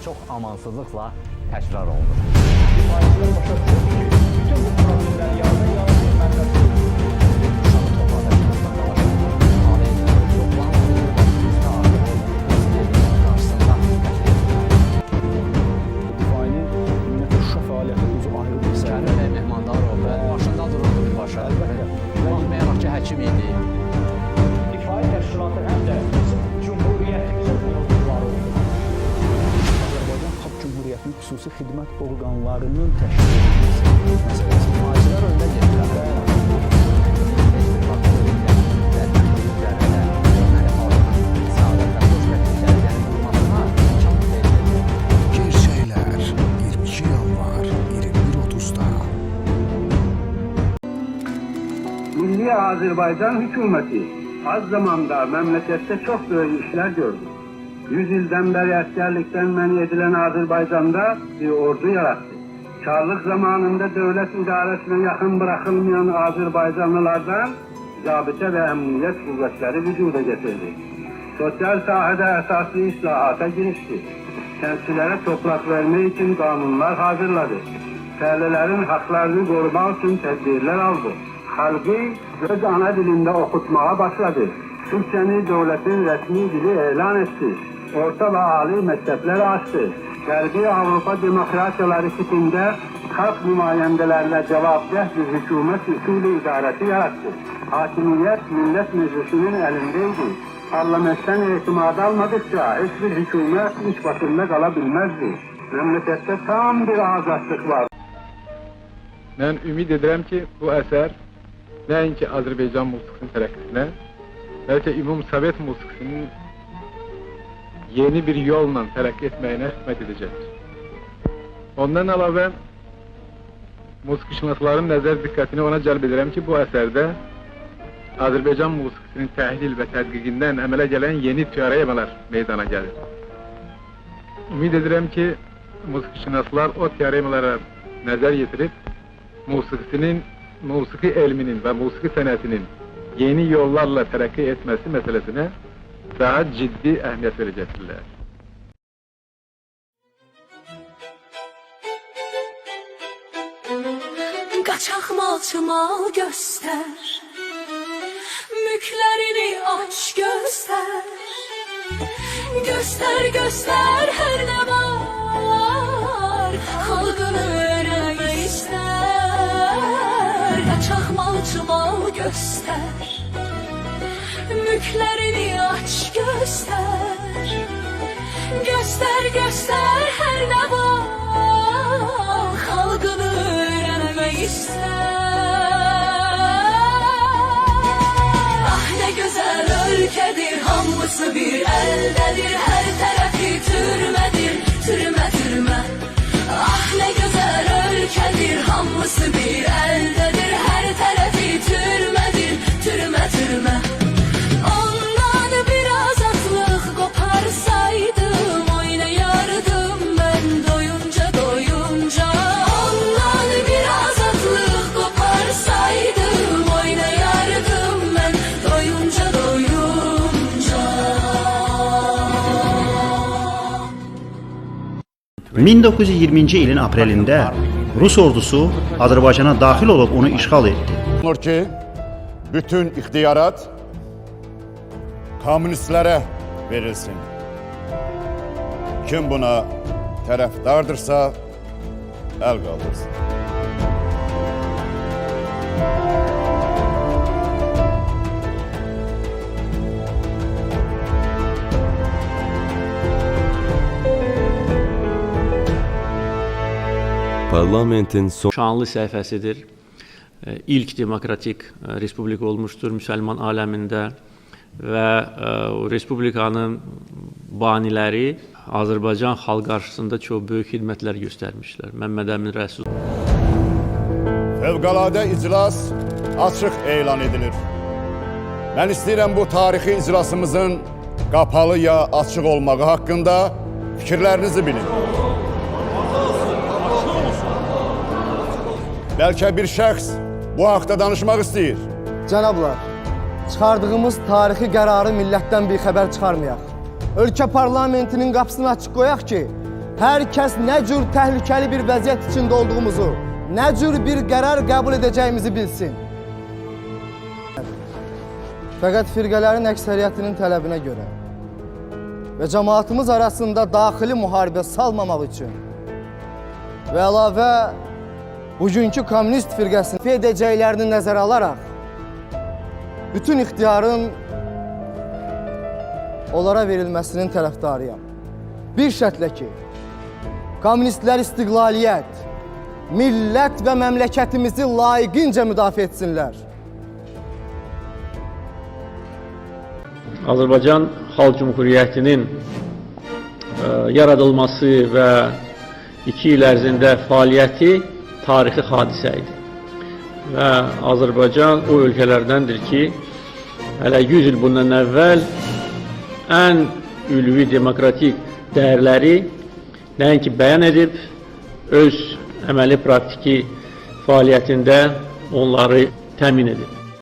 çox amansızlıqla təkrar olunur. Faizlər başa düşür ki, bütün bu problemlər yardım Uşağı toplada dalaşan, ailələr toplanır, qarşısında təşkil edilir. İfainin ümumiyyətlə Şuşa fəaliyyəti özü ayrı bir Səhərli bəy Mehmandarov və başında dururdu birbaşa. Və bilməyərək ki, həkim idi. İfai təşkilatı həm də bizim Cumhuriyyətimizin unutduqları oldu. Azərbaycan Xalq Cumhuriyyətinin xüsusi xidmət orqanlarının təşkil edilməsi məsələsi Mühacirlər öndə gedirlər. Gerçəklər 22 yanvar 21:30-da. Milli Azerbaycan hükümeti az zamanda memlekette çok büyük işler gördü. 100 yıldan beri askerlikten men edilen Azerbaycan'da bir ordu yarattı. Çarlık zamanında devlet idaresine yakın bırakılmayan Azerbaycanlılardan zabıta ve emniyet kuvvetleri vücuda getirdi. Sosyal sahada esaslı islahata girişti. Kentlilere toprak verme için kanunlar hazırladı. Köylülerin haklarını korumak için tedbirler aldı. Halkı öz ana dilinde okutmaya başladı. Türkçeni devletin resmi dili ilan etti. Orta ve âli mektepler açtı. Gərbi Avrupa demokrasiyaları tipinde halk nümayendelerle cevapdeh bir hükümet usulü idaresi yarattı. Hakimiyet millet meclisinin elindeydi. Parlamentten itimat almadıkça hiçbir hükümet iş başında kalabilmezdi. Memlekette tam bir azadlık var. Mən ümid edirəm ki, bu əsər nəinki Azərbaycan musiqisinin tərəqqisinə, bəlkə ümum Sovet musiqisinin yeni bir yolla tərəqqi etməyinə xidmət edəcəkdir. Ondan əlavə, musiqişünasların nəzər diqqətini ona cəlb edirəm ki, bu əsərdə Azərbaycan musiqisinin təhlil və tədqiqindən əmələ gələn yeni teoremalar meydana gəlir. Ümid edirəm ki, musiqişünaslar o teoremalara nəzər yetirib, musiqi elminin və musiqi sənətinin yeni yollarla tərəqqi etməsi məsələsinə daha ciddi əhəmiyyət verəcəkdirlər. Qaçaq malçı mal göstər, mülklərini aç göstər. Göstər, göstər hər nə var, xalqını öyrənmək istər. Qaçaq malçı mal göstər, mülklərini aç göstər. Göstər, göstər hər nə var, xalqını öyrənmək istər. Ah nə gözəl ölkədir, hamısı bir əldədir. Hər tərəfi türmədir, türmə, türmə. Ah nə gözəl ölkədir, hamısı bir əldədir. Hər tərəfi türmədir, türmə, türmə. Ondan bir azadlıq qoparsaydım, oynayardım mən doyunca, doyunca. Ondan bir azadlıq qoparsaydım, oynayardım mən doyunca, doyunca. 1920-ci ilin aprelində Rus ordusu Azərbaycana daxil olub onu işğal etdi. Olur ki, bütün ixtiyarat komünistlərə verilsin. Kim buna tərəfdardırsa, əl qaldırsın. Parlamentin son şanlı səhifəsidir. İlk demokratik respublika olmuştur Müsəlman aləmində və respublikanın baniləri Azərbaycan xalq qarşısında çox böyük xidmətlər göstərmişlər. Məmməd Əmin Rəsul. Fövqəladə iclas açıq elan edilir. Mən istəyirəm bu tarixi iclasımızın qapalı ya açıq olmağı haqqında fikirlərinizi bilin. Bəlkə bir şəxs bu haqda danışmaq istəyir. Cənablar, çıxardığımız tarixi qərarı millətdən bir xəbər çıxarmayaq. Ölkə parlamentinin qapısını açıq qoyaq ki, hər kəs nə cür təhlükəli bir vəziyyət içində olduğumuzu, nə cür bir qərar qəbul edəcəyimizi bilsin. Fəqət firqələrin əksəriyyətinin tələbinə görə və cəmaatımız arasında daxili müharibə salmamaq üçün və əlavə bugünkü kommunist firqəsinin edəcəklərini nəzərə alaraq bütün ixtiyarın onlara verilməsinin tərəfdarıyam. Bir şərtlə ki, kommunistlər istiqlaliyyət, millət və məmləkətimizi layiqincə müdafiə etsinlər. Azərbaycan Xalq Cümhuriyyətinin yaradılması və 2 il ərzində fəaliyyəti tarixi hadisə idi. Və Azərbaycan o ölkələrdəndir ki, hələ 100 il bundan əvvəl ən ülvi demokratik dəyərləri nəinki bəyan edib, öz əməli praktiki fəaliyyətində onları təmin edib.